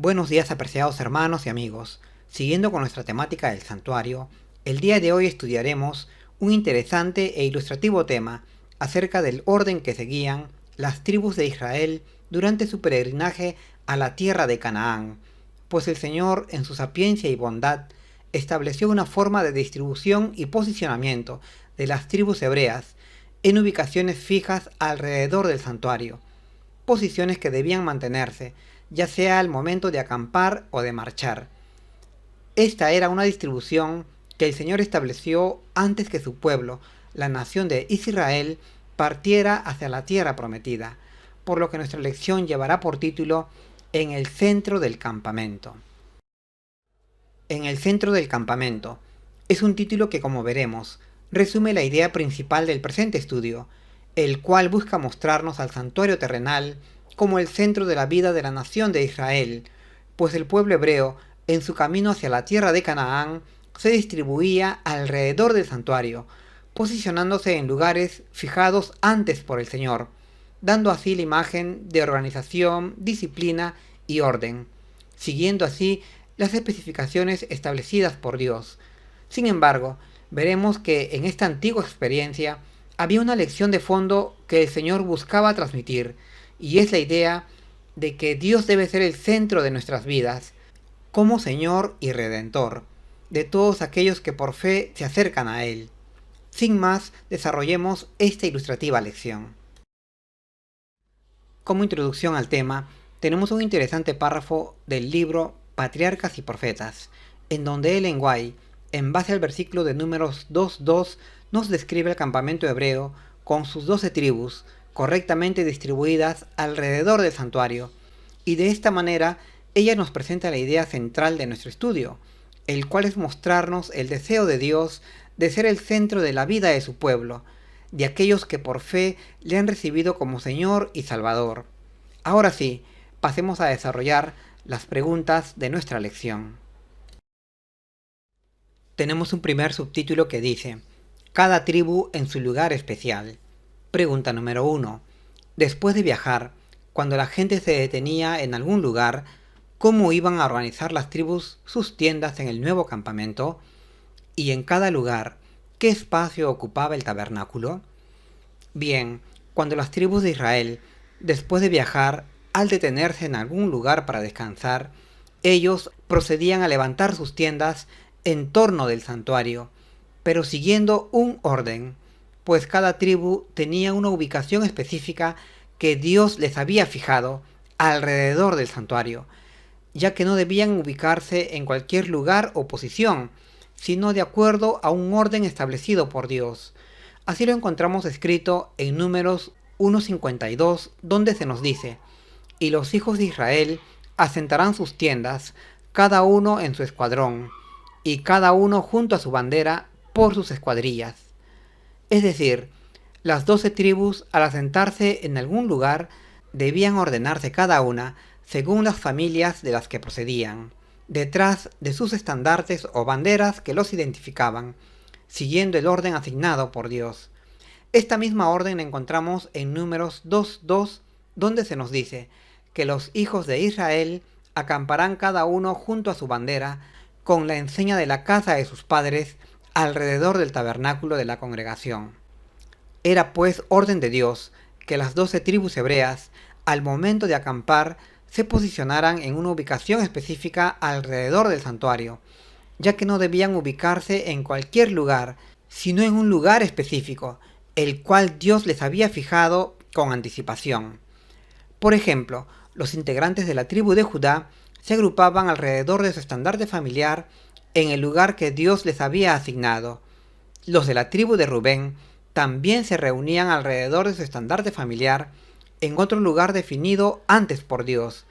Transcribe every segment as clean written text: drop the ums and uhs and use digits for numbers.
Buenos días, apreciados hermanos y amigos. Siguiendo con nuestra temática del santuario, el día de hoy estudiaremos un interesante e ilustrativo tema acerca del orden que seguían las tribus de Israel durante su peregrinaje a la tierra de Canaán, pues el Señor, en su sapiencia y bondad, estableció una forma de distribución y posicionamiento de las tribus hebreas en ubicaciones fijas alrededor del santuario, posiciones que debían mantenerse, ya sea al momento de acampar o de marchar. Esta era una distribución que el Señor estableció antes que su pueblo, la nación de Israel, partiera hacia la tierra prometida, por lo que nuestra lección llevará por título En el centro del campamento. En el centro del campamento es un título que, como veremos, resume la idea principal del presente estudio, el cual busca mostrarnos al santuario terrenal como el centro de la vida de la nación de Israel, pues el pueblo hebreo, en su camino hacia la tierra de Canaán, se distribuía alrededor del santuario, posicionándose en lugares fijados antes por el Señor, dando así la imagen de organización, disciplina y orden, siguiendo así las especificaciones establecidas por Dios. Sin embargo, veremos que en esta antigua experiencia había una lección de fondo que el Señor buscaba transmitir, y es la idea de que Dios debe ser el centro de nuestras vidas, como Señor y Redentor, de todos aquellos que por fe se acercan a Él. Sin más, desarrollemos esta ilustrativa lección. Como introducción al tema, tenemos un interesante párrafo del libro Patriarcas y Profetas, en donde Ellen White, en base al versículo de Números 2:2, nos describe el campamento hebreo con sus 12 tribus, correctamente distribuidas alrededor del santuario, y de esta manera ella nos presenta la idea central de nuestro estudio, el cual es mostrarnos el deseo de Dios de ser el centro de la vida de su pueblo, de aquellos que por fe le han recibido como Señor y Salvador. Ahora sí, pasemos a desarrollar las preguntas de nuestra lección. Tenemos un primer subtítulo que dice: Cada tribu en su lugar especial. Pregunta número 1. Después de viajar, cuando la gente se detenía en algún lugar, ¿cómo iban a organizar las tribus sus tiendas en el nuevo campamento? Y en cada lugar, ¿qué espacio ocupaba el tabernáculo? Bien, cuando las tribus de Israel, después de viajar, al detenerse en algún lugar para descansar, ellos procedían a levantar sus tiendas en torno del santuario, pero siguiendo un orden, pues cada tribu tenía una ubicación específica que Dios les había fijado alrededor del santuario, ya que no debían ubicarse en cualquier lugar o posición, sino de acuerdo a un orden establecido por Dios. Así lo encontramos escrito en Números 1:52, donde se nos dice: Y los hijos de Israel asentarán sus tiendas, cada uno en su escuadrón, y cada uno junto a su bandera por sus escuadrillas. Es decir, las 12 tribus, al asentarse en algún lugar, debían ordenarse cada una según las familias de las que procedían, detrás de sus estandartes o banderas que los identificaban, siguiendo el orden asignado por Dios. Esta misma orden la encontramos en Números 2:2, donde se nos dice que los hijos de Israel acamparán cada uno junto a su bandera, con la enseña de la casa de sus padres, alrededor del tabernáculo de la congregación. Era pues orden de Dios que las 12 tribus hebreas, al momento de acampar, se posicionaran en una ubicación específica alrededor del santuario, ya que no debían ubicarse en cualquier lugar, sino en un lugar específico, el cual Dios les había fijado con anticipación. Por ejemplo, los integrantes de la tribu de Judá se agrupaban alrededor de su estandarte familiar en el lugar que Dios les había asignado. Los de la tribu de Rubén también se reunían alrededor de su estandarte familiar en otro lugar definido antes por Dios,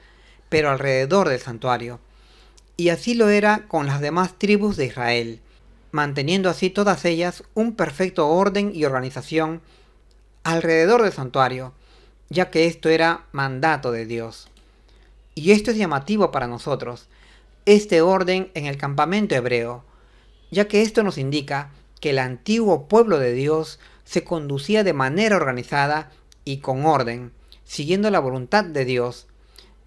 pero alrededor del santuario. Y así lo era con las demás tribus de Israel, manteniendo así todas ellas un perfecto orden y organización alrededor del santuario, ya que esto era mandato de Dios. Y esto es llamativo para nosotros, este orden en el campamento hebreo, ya que esto nos indica que el antiguo pueblo de Dios se conducía de manera organizada y con orden, siguiendo la voluntad de Dios,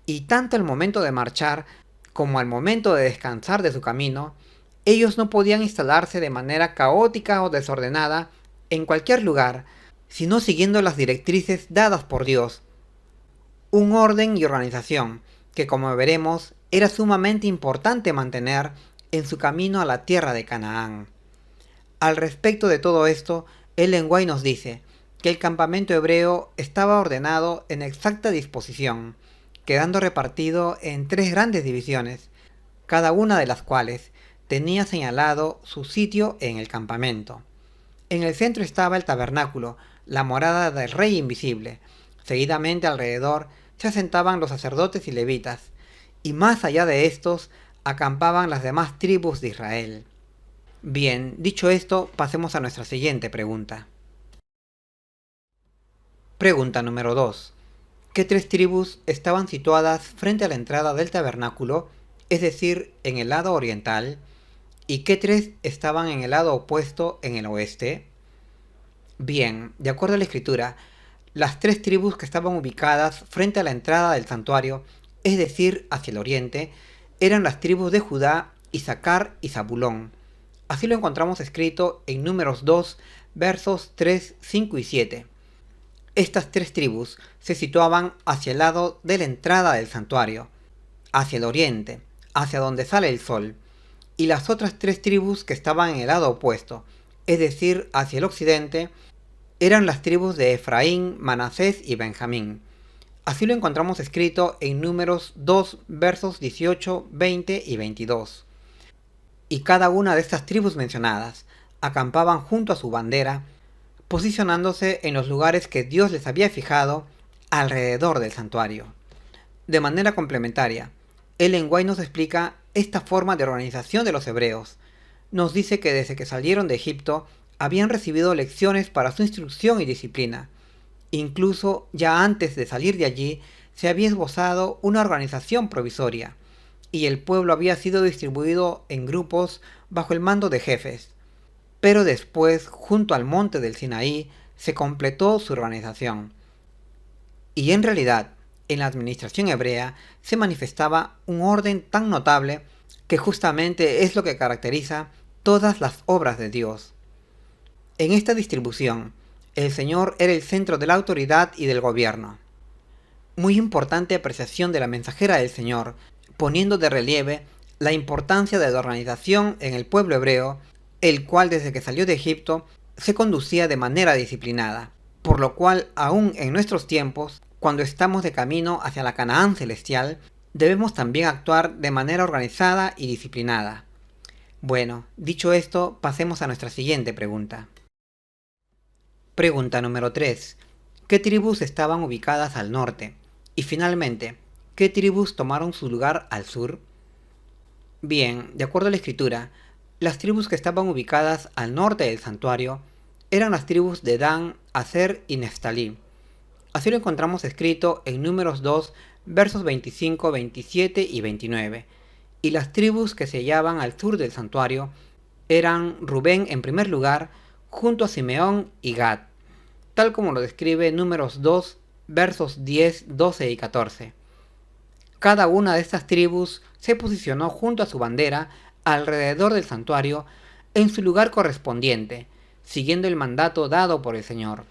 y tanto al momento de marchar como al momento de descansar de su camino, ellos no podían instalarse de manera caótica o desordenada en cualquier lugar, sino siguiendo las directrices dadas por Dios. Un orden y organización que, como veremos, era sumamente importante mantener en su camino a la tierra de Canaán. Al respecto de todo esto, Ellen White nos dice que el campamento hebreo estaba ordenado en exacta disposición, quedando repartido en 3 grandes divisiones, cada una de las cuales tenía señalado su sitio en el campamento. En el centro estaba el tabernáculo, la morada del Rey Invisible. Seguidamente alrededor se asentaban los sacerdotes y levitas, y más allá de estos acampaban las demás tribus de Israel. Bien, dicho esto, pasemos a nuestra siguiente pregunta. Pregunta número 2. ¿Qué 3 tribus estaban situadas frente a la entrada del tabernáculo, es decir, en el lado oriental, y qué 3 estaban en el lado opuesto, en el oeste? Bien, de acuerdo a la escritura, las 3 tribus que estaban ubicadas frente a la entrada del santuario, es decir, hacia el oriente, eran las tribus de Judá, Isaacar y Zabulón. Así lo encontramos escrito en Números 2, versos 3, 5 y 7. Estas 3 tribus se situaban hacia el lado de la entrada del santuario, hacia el oriente, hacia donde sale el sol, y las otras 3 tribus que estaban en el lado opuesto, es decir, hacia el occidente, eran las tribus de Efraín, Manasés y Benjamín. Así lo encontramos escrito en Números 2, versos 18, 20 y 22. Y cada una de estas tribus mencionadas acampaban junto a su bandera, posicionándose en los lugares que Dios les había fijado alrededor del santuario. De manera complementaria, Ellen White nos explica esta forma de organización de los hebreos. Nos dice que desde que salieron de Egipto habían recibido lecciones para su instrucción y disciplina. Incluso ya antes de salir de allí se había esbozado una organización provisoria, y el pueblo había sido distribuido en grupos bajo el mando de jefes. Pero después, junto al monte del Sinaí, se completó su organización. Y en realidad, en la administración hebrea se manifestaba un orden tan notable que justamente es lo que caracteriza todas las obras de Dios. En esta distribución, el Señor era el centro de la autoridad y del gobierno. Muy importante apreciación de la mensajera del Señor, poniendo de relieve la importancia de la organización en el pueblo hebreo, el cual desde que salió de Egipto se conducía de manera disciplinada, por lo cual aún en nuestros tiempos, cuando estamos de camino hacia la Canaán celestial, debemos también actuar de manera organizada y disciplinada. Bueno, dicho esto, pasemos a nuestra siguiente pregunta. Pregunta número 3. ¿Qué tribus estaban ubicadas al norte? Y finalmente, ¿qué tribus tomaron su lugar al sur? Bien, de acuerdo a la escritura, las tribus que estaban ubicadas al norte del santuario eran las tribus de Dan, Aser y Neftalí. Así lo encontramos escrito en Números 2, versos 25, 27 y 29. Y las tribus que se hallaban al sur del santuario eran Rubén en primer lugar, junto a Simeón y Gad, tal como lo describe Números 2, versos 10, 12 y 14. Cada una de estas tribus se posicionó junto a su bandera alrededor del santuario en su lugar correspondiente, siguiendo el mandato dado por el Señor.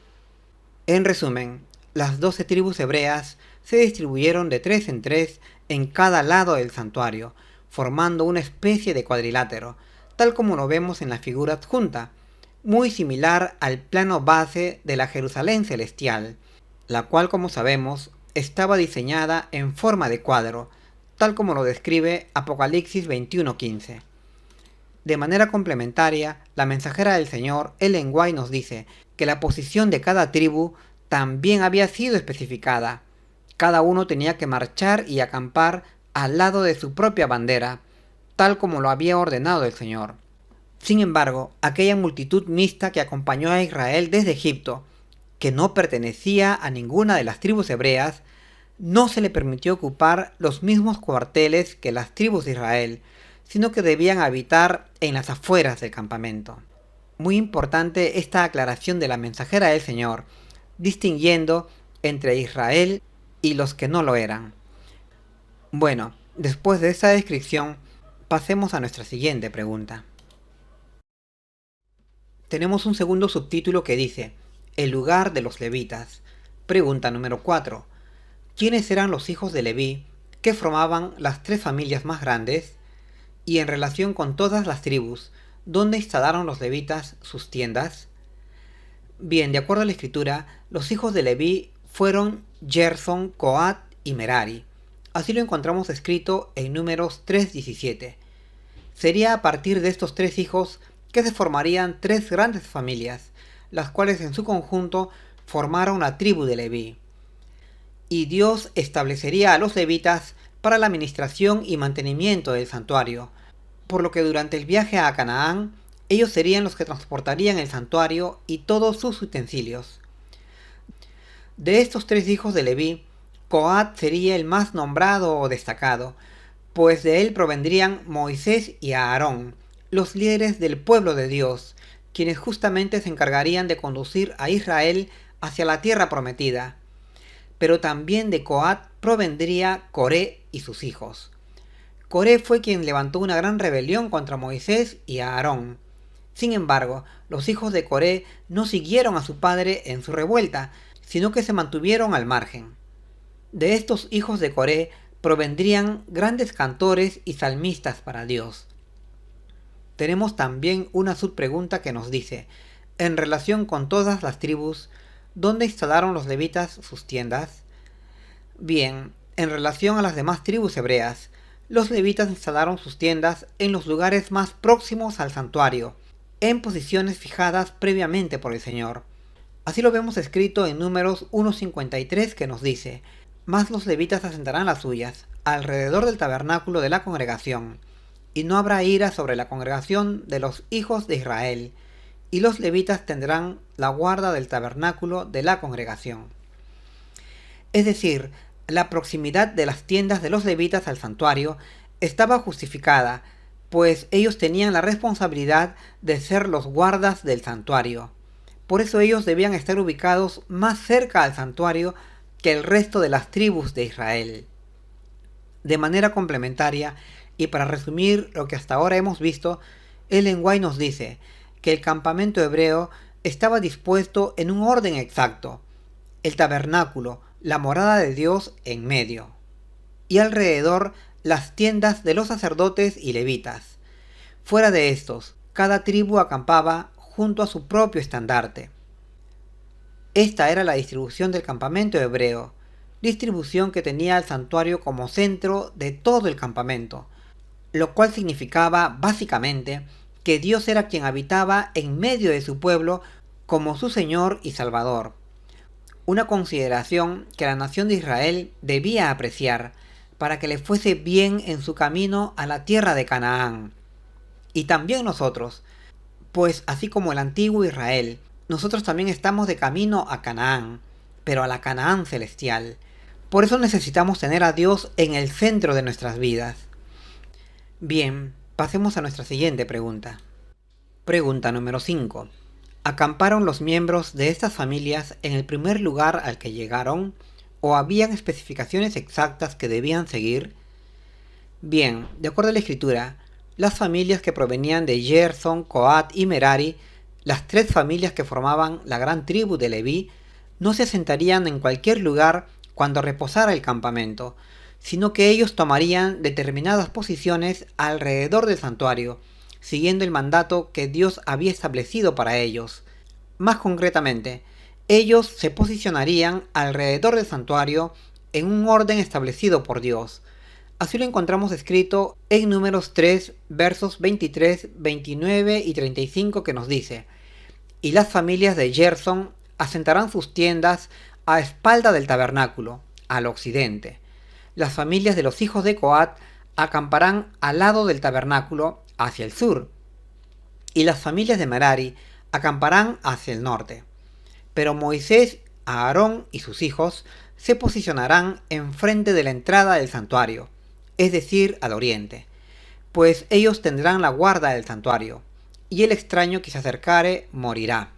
En resumen, las 12 tribus hebreas se distribuyeron de 3 en 3 en cada lado del santuario, formando una especie de cuadrilátero, tal como lo vemos en la figura adjunta, muy similar al plano base de la Jerusalén celestial, la cual, como sabemos, estaba diseñada en forma de cuadro, tal como lo describe Apocalipsis 21:15. De manera complementaria, la mensajera del Señor, Ellen White, nos dice que la posición de cada tribu también había sido especificada. Cada uno tenía que marchar y acampar al lado de su propia bandera, tal como lo había ordenado el Señor. Sin embargo, aquella multitud mixta que acompañó a Israel desde Egipto, que no pertenecía a ninguna de las tribus hebreas, no se le permitió ocupar los mismos cuarteles que las tribus de Israel, sino que debían habitar en las afueras del campamento. Muy importante esta aclaración de la mensajera del Señor, distinguiendo entre Israel y los que no lo eran. Bueno, después de esta descripción, pasemos a nuestra siguiente pregunta. Tenemos un segundo subtítulo que dice, el lugar de los levitas. Pregunta número 4. ¿Quiénes eran los hijos de Leví que formaban las tres familias más grandes? Y en relación con todas las tribus, ¿dónde instalaron los levitas sus tiendas? Bien, de acuerdo a la escritura, los hijos de Leví fueron Gerson, Coat y Merari. Así lo encontramos escrito en Números 3:17. Sería a partir de estos tres hijos que se formarían tres grandes familias, las cuales en su conjunto formaron la tribu de Leví. Y Dios establecería a los levitas para la administración y mantenimiento del santuario, por lo que durante el viaje a Canaán, ellos serían los que transportarían el santuario y todos sus utensilios. De estos tres hijos de Leví, Coat sería el más nombrado o destacado, pues de él provendrían Moisés y Aarón, los líderes del pueblo de Dios, quienes justamente se encargarían de conducir a Israel hacia la tierra prometida. Pero también de Coat provendría Coré y sus hijos. Coré fue quien levantó una gran rebelión contra Moisés y Aarón. Sin embargo, los hijos de Coré no siguieron a su padre en su revuelta, sino que se mantuvieron al margen. De estos hijos de Coré provendrían grandes cantores y salmistas para Dios. Tenemos también una subpregunta que nos dice, en relación con todas las tribus, ¿dónde instalaron los levitas sus tiendas? Bien, en relación a las demás tribus hebreas, los levitas instalaron sus tiendas en los lugares más próximos al santuario, en posiciones fijadas previamente por el Señor. Así lo vemos escrito en Números 1:53 que nos dice, mas los levitas asentarán las suyas, alrededor del tabernáculo de la congregación, y no habrá ira sobre la congregación de los hijos de Israel, y los levitas tendrán la guarda del tabernáculo de la congregación. Es decir, la proximidad de las tiendas de los levitas al santuario estaba justificada, pues ellos tenían la responsabilidad de ser los guardas del santuario. Por eso ellos debían estar ubicados más cerca al santuario que el resto de las tribus de Israel. De manera complementaria, y para resumir lo que hasta ahora hemos visto, Ellen White nos dice que el campamento hebreo estaba dispuesto en un orden exacto, el tabernáculo, la morada de Dios en medio, y alrededor las tiendas de los sacerdotes y levitas. Fuera de estos, cada tribu acampaba junto a su propio estandarte. Esta era la distribución del campamento hebreo, distribución que tenía el santuario como centro de todo el campamento, lo cual significaba básicamente que Dios era quien habitaba en medio de su pueblo como su Señor y Salvador. Una consideración que la nación de Israel debía apreciar para que le fuese bien en su camino a la tierra de Canaán. Y también nosotros, pues así como el antiguo Israel, nosotros también estamos de camino a Canaán, pero a la Canaán celestial. Por eso necesitamos tener a Dios en el centro de nuestras vidas. Bien, pasemos a nuestra siguiente pregunta. Pregunta número 5. ¿Acamparon los miembros de estas familias en el primer lugar al que llegaron o habían especificaciones exactas que debían seguir? Bien, de acuerdo a la escritura, las familias que provenían de Gerson, Coat y Merari, las tres familias que formaban la gran tribu de Leví, no se asentarían en cualquier lugar cuando reposara el campamento, sino que ellos tomarían determinadas posiciones alrededor del santuario, siguiendo el mandato que Dios había establecido para ellos. Más concretamente, ellos se posicionarían alrededor del santuario en un orden establecido por Dios. Así lo encontramos escrito en Números 3, versos 23, 29 y 35 que nos dice, y las familias de Gerson asentarán sus tiendas a espalda del tabernáculo, al occidente. Las familias de los hijos de Coat acamparán al lado del tabernáculo, hacia el sur, y las familias de Merari acamparán hacia el norte. Pero Moisés, Aarón y sus hijos se posicionarán enfrente de la entrada del santuario, es decir, al oriente, pues ellos tendrán la guarda del santuario, y el extraño que se acercare morirá.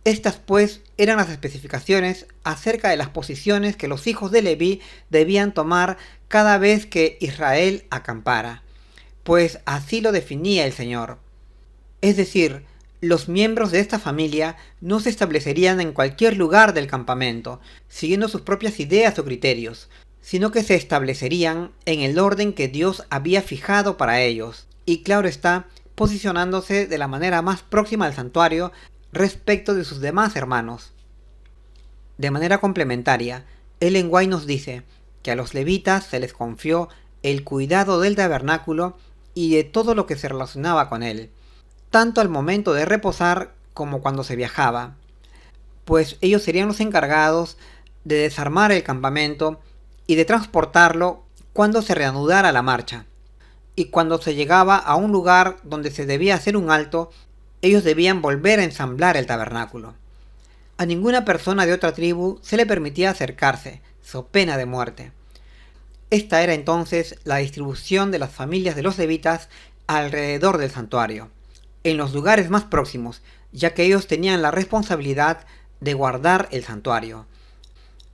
Estas pues eran las especificaciones acerca de las posiciones que los hijos de Leví debían tomar cada vez que Israel acampara, pues así lo definía el Señor. Es decir, los miembros de esta familia no se establecerían en cualquier lugar del campamento, siguiendo sus propias ideas o criterios, sino que se establecerían en el orden que Dios había fijado para ellos, y claro está, posicionándose de la manera más próxima al santuario respecto de sus demás hermanos. De manera complementaria, Ellen White nos dice que a los levitas se les confió el cuidado del tabernáculo y de todo lo que se relacionaba con él, tanto al momento de reposar como cuando se viajaba, pues ellos serían los encargados de desarmar el campamento y de transportarlo cuando se reanudara la marcha. Y cuando se llegaba a un lugar donde se debía hacer un alto, ellos debían volver a ensamblar el tabernáculo. A ninguna persona de otra tribu se le permitía acercarse, so pena de muerte. Esta era entonces la distribución de las familias de los levitas alrededor del santuario, en los lugares más próximos, ya que ellos tenían la responsabilidad de guardar el santuario.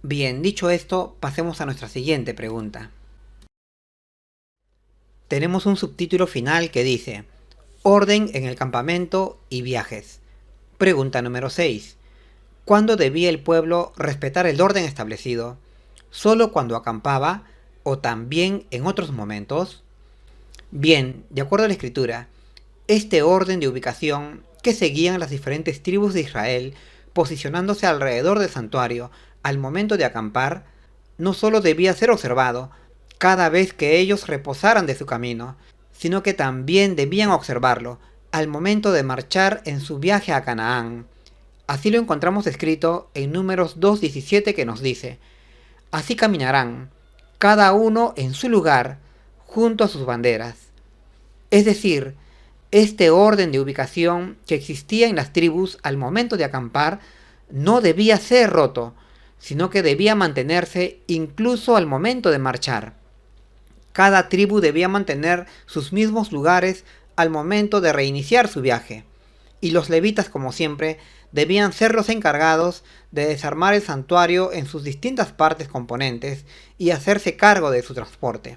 Bien, dicho esto, pasemos a nuestra siguiente pregunta. Tenemos un subtítulo final que dice: Orden en el campamento y viajes. Pregunta número 6. ¿Cuándo debía el pueblo respetar el orden establecido? ¿Solo cuando acampaba o también en otros momentos? Bien, de acuerdo a la escritura, este orden de ubicación que seguían las diferentes tribus de Israel posicionándose alrededor del santuario al momento de acampar, no solo debía ser observado cada vez que ellos reposaran de su camino, sino que también debían observarlo al momento de marchar en su viaje a Canaán. Así lo encontramos escrito en Números 2:17 que nos dice: Así caminarán, cada uno en su lugar, junto a sus banderas. Es decir, este orden de ubicación que existía en las tribus al momento de acampar no debía ser roto, sino que debía mantenerse incluso al momento de marchar. Cada tribu debía mantener sus mismos lugares al momento de reiniciar su viaje, y los levitas, como siempre, debían ser los encargados de desarmar el santuario en sus distintas partes componentes y hacerse cargo de su transporte.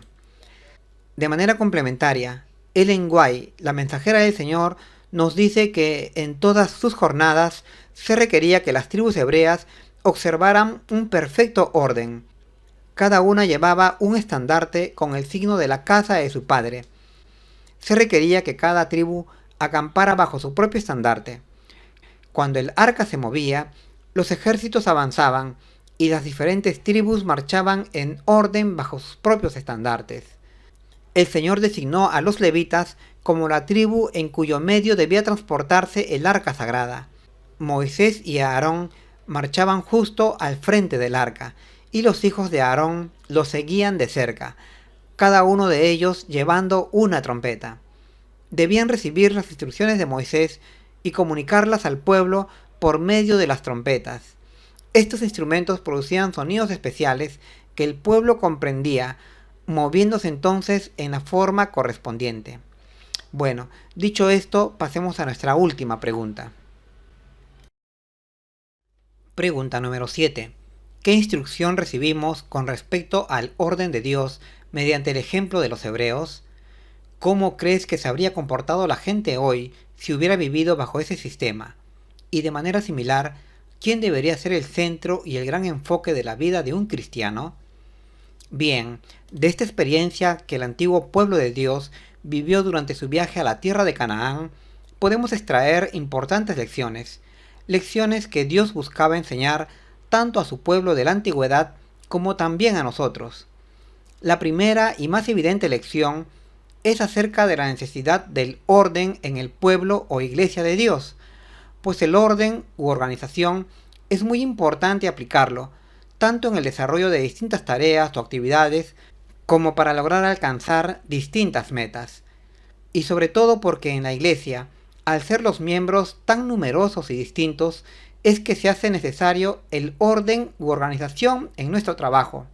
De manera complementaria, Ellen White, la mensajera del Señor, nos dice que en todas sus jornadas se requería que las tribus hebreas observaran un perfecto orden. Cada una llevaba un estandarte con el signo de la casa de su padre. Se requería que cada tribu acampara bajo su propio estandarte. Cuando el arca se movía, los ejércitos avanzaban y las diferentes tribus marchaban en orden bajo sus propios estandartes. El Señor designó a los levitas como la tribu en cuyo medio debía transportarse el arca sagrada. Moisés y Aarón marchaban justo al frente del arca, y los hijos de Aarón los seguían de cerca, cada uno de ellos llevando una trompeta. Debían recibir las instrucciones de Moisés y comunicarlas al pueblo por medio de las trompetas. Estos instrumentos producían sonidos especiales que el pueblo comprendía, moviéndose entonces en la forma correspondiente. Bueno, dicho esto, pasemos a nuestra última pregunta. Pregunta número 7. ¿Qué instrucción recibimos con respecto al orden de Dios mediante el ejemplo de los hebreos? ¿Cómo crees que se habría comportado la gente hoy si hubiera vivido bajo ese sistema? Y de manera similar, ¿quién debería ser el centro y el gran enfoque de la vida de un cristiano? Bien, de esta experiencia que el antiguo pueblo de Dios vivió durante su viaje a la tierra de Canaán, podemos extraer importantes lecciones que Dios buscaba enseñar tanto a su pueblo de la antigüedad como también a nosotros. La primera y más evidente lección es acerca de la necesidad del orden en el pueblo o iglesia de Dios, pues el orden u organización es muy importante aplicarlo, tanto en el desarrollo de distintas tareas o actividades, como para lograr alcanzar distintas metas. Y sobre todo porque en la iglesia, al ser los miembros tan numerosos y distintos, es que se hace necesario el orden u organización en nuestro trabajo.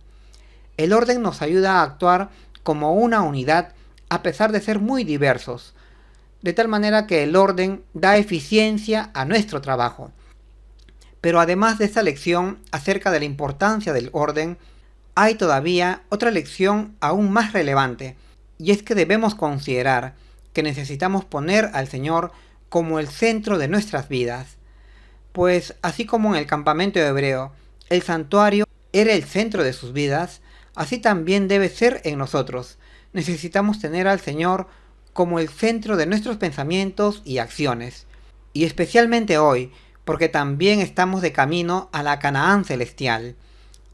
El orden nos ayuda a actuar como una unidad a pesar de ser muy diversos, de tal manera que el orden da eficiencia a nuestro trabajo. Pero además de esta lección acerca de la importancia del orden, hay todavía otra lección aún más relevante, y es que debemos considerar que necesitamos poner al Señor como el centro de nuestras vidas. Pues así como en el campamento hebreo, el santuario era el centro de sus vidas, así también debe ser en nosotros. Necesitamos tener al Señor como el centro de nuestros pensamientos y acciones. Y especialmente hoy, porque también estamos de camino a la Canaán celestial.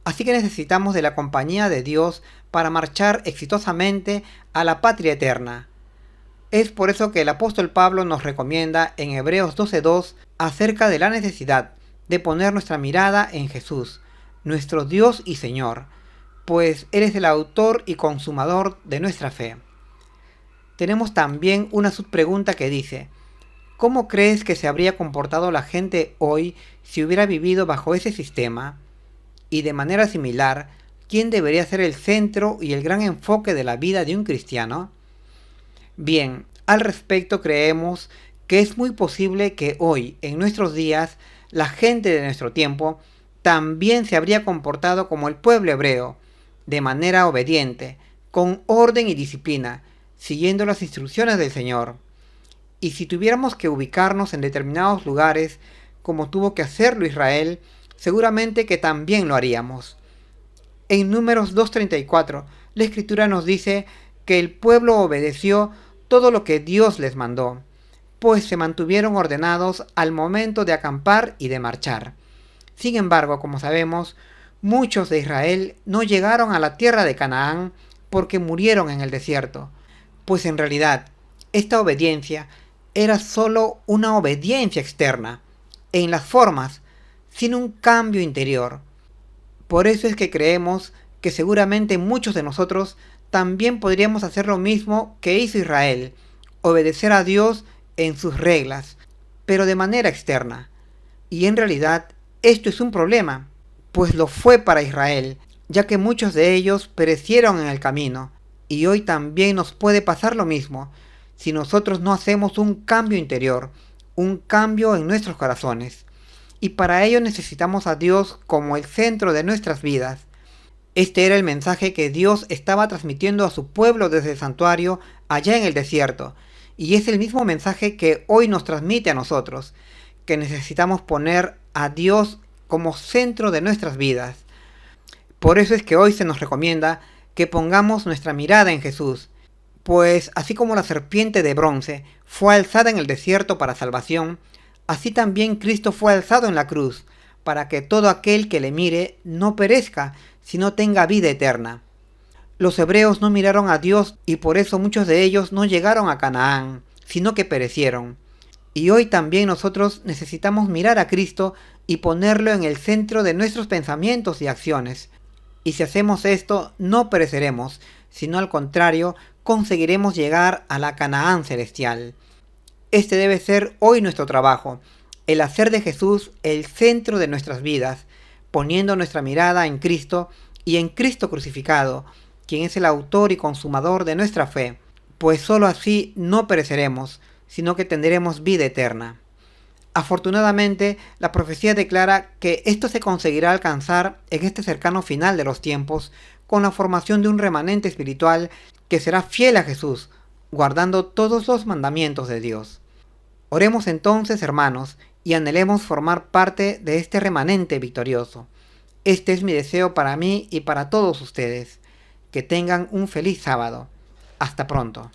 Así que necesitamos de la compañía de Dios para marchar exitosamente a la patria eterna. Es por eso que el apóstol Pablo nos recomienda en Hebreos 12:2 acerca de la necesidad de poner nuestra mirada en Jesús, nuestro Dios y Señor, pues Él es el autor y consumador de nuestra fe. Tenemos también una subpregunta que dice: ¿cómo crees que se habría comportado la gente hoy si hubiera vivido bajo ese sistema? Y de manera similar, ¿quién debería ser el centro y el gran enfoque de la vida de un cristiano? Bien, al respecto creemos que es muy posible que hoy, en nuestros días, la gente de nuestro tiempo también se habría comportado como el pueblo hebreo, de manera obediente, con orden y disciplina, siguiendo las instrucciones del Señor. Y si tuviéramos que ubicarnos en determinados lugares, como tuvo que hacerlo Israel, seguramente que también lo haríamos. En Números 2:34, la Escritura nos dice que el pueblo obedeció todo lo que Dios les mandó, pues se mantuvieron ordenados al momento de acampar y de marchar. Sin embargo, como sabemos, muchos de Israel no llegaron a la tierra de Canaán porque murieron en el desierto, pues en realidad esta obediencia era solo una obediencia externa, en las formas, sin un cambio interior. Por eso es que creemos que seguramente muchos de nosotros también podríamos hacer lo mismo que hizo Israel, obedecer a Dios en sus reglas, pero de manera externa. Y en realidad esto es un problema, pues lo fue para Israel, ya que muchos de ellos perecieron en el camino, y hoy también nos puede pasar lo mismo, si nosotros no hacemos un cambio interior, un cambio en nuestros corazones. Y para ello necesitamos a Dios como el centro de nuestras vidas. Este era el mensaje que Dios estaba transmitiendo a su pueblo desde el santuario allá en el desierto, y es el mismo mensaje que hoy nos transmite a nosotros, que necesitamos poner a Dios como centro de nuestras vidas. Por eso es que hoy se nos recomienda que pongamos nuestra mirada en Jesús, pues así como la serpiente de bronce fue alzada en el desierto para salvación, así también Cristo fue alzado en la cruz, para que todo aquel que le mire no perezca, sino tenga vida eterna. Los hebreos no miraron a Dios y por eso muchos de ellos no llegaron a Canaán, sino que perecieron. Y hoy también nosotros necesitamos mirar a Cristo y ponerlo en el centro de nuestros pensamientos y acciones. Y si hacemos esto, no pereceremos, sino al contrario, conseguiremos llegar a la Canaán celestial. Este debe ser hoy nuestro trabajo, el hacer de Jesús el centro de nuestras vidas, poniendo nuestra mirada en Cristo y en Cristo crucificado, quien es el autor y consumador de nuestra fe, pues sólo así no pereceremos, sino que tendremos vida eterna. Afortunadamente, la profecía declara que esto se conseguirá alcanzar en este cercano final de los tiempos, con la formación de un remanente espiritual que será fiel a Jesús, guardando todos los mandamientos de Dios. Oremos entonces, hermanos, y anhelemos formar parte de este remanente victorioso. Este es mi deseo para mí y para todos ustedes. Que tengan un feliz sábado. Hasta pronto.